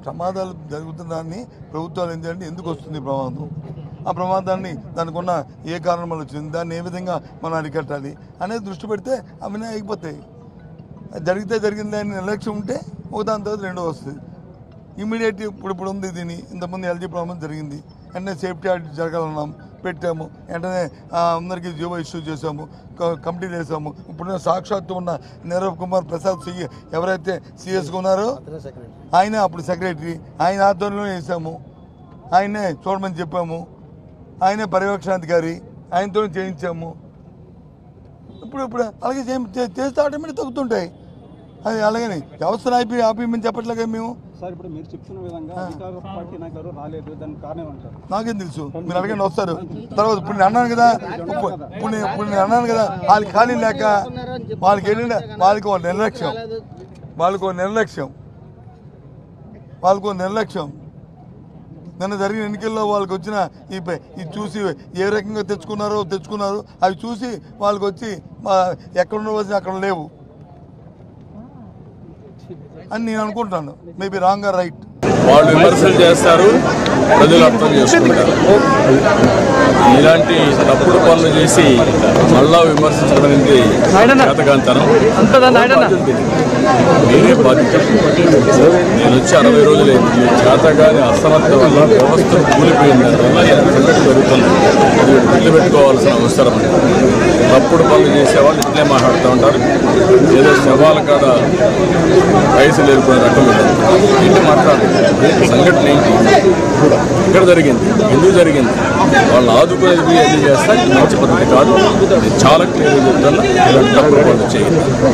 ప్రమాదాలు జరుగుతున్నాయని ప్రభుత్వాలు ఏంటంటే ఎందుకు వస్తుంది ప్రమాదం, ఆ ప్రమాదాన్ని దానికి ఉన్న ఏ కారణం వల్ల వచ్చింది, దాన్ని ఏ విధంగా మనం అరికట్టాలి అనేది దృష్టి పెడితే అవన్నీ అయిపోతాయి. జరిగితే జరిగింది అని నిర్లక్ష్యం ఉంటే ఒకదాని తర్వాత రెండో వస్తుంది. ఇమీడియట్ ఇప్పుడు ఉంది దీని ఇంతకుముందు ఎల్జీ ప్రాబ్లం జరిగింది, వెంటనే సేఫ్టీ ఆడిట్ జరగాలన్నాం, పెట్టాము, వెంటనే అందరికీ జీవో ఇష్యూ చేసాము, కమిటీ చేసాము. ఇప్పుడు సాక్షాత్తు ఉన్న నీరవ్ కుమార్ ప్రసాద్ ఎవరైతే సిఎస్గా ఉన్నారో ఆయన అప్పుడు సెక్రటరీ, ఆయన ఆధ్వర్యంలో వేసాము, ఆయనే చూడమని చెప్పాము, ఆయనే పర్యవేక్షణాధికారి, ఆయనతో చేయించాము. ఇప్పుడు అలాగే చేస్తే ఆటోమేటిక్ తగ్గుతుంటాయి. అది అలాగని వ్యవస్థను ఆపేయమని చెప్పట్లేగా మేము. ఇప్పుడు మీరు చెప్తున్న విధంగా అధికార పార్టీ నాయకులు రాలేదు, దానికి కారణం అంటారు. నాకేం తెలుసు, మీరు అడగండి వస్తారు. తర్వాత ఇప్పుడు నేను అన్నాను కదా, ఇప్పుడు నేను అన్నాను కదా, వాళ్ళకి ఖాళీ లేక వాళ్ళకి ఏంటంటే వాళ్ళకి ఒక నిర్లక్ష్యం. నిన్న జరిగిన ఎన్నికల్లో వాళ్ళకి వచ్చిన ఇది చూసి ఏ రకంగా తెచ్చుకున్నారో అవి చూసి వాళ్ళకి వచ్చి ఎక్కడ ఉండవలసిన అక్కడ లేవు అని నేను అనుకుంటాను. Maybe wrong or right. వాళ్ళు విమర్శలు చేస్తారు, ప్రజలు అర్థం చేసుకుంటారు. ఇలాంటి తప్పుడు పనులు చేసి మళ్ళా విమర్శించడం అనేది చేతకాంతనం. మీరే బాధ్యత. నేను వచ్చి 60 రోజులైంది. చేతగాని అసమర్థ వల్ల వ్యవస్థ కూలిపోయింది, సంగతి జరుగుతుంది. అది గుర్తుపెట్టుకోవాల్సిన అవసరం. తప్పుడు పనులు చేసేవాళ్ళు ఇట్లే మాట్లాడుతూ ఉంటారు. ఏదో శవాల కాడ వయసులు వెళ్ళిపోయిన రకం ఏంటి మాట్లాడాలి. సంఘటన ఏంటి, ఎక్కడ జరిగింది, ఎందుకు జరిగింది, వాళ్ళని ఆదుకునేది అది చేస్తా. మంచి పద్ధతి కాదు. చాలా క్లియర్గా చెప్తున్నా, ఇలాంటి తప్పుడు పనులు చేయండి.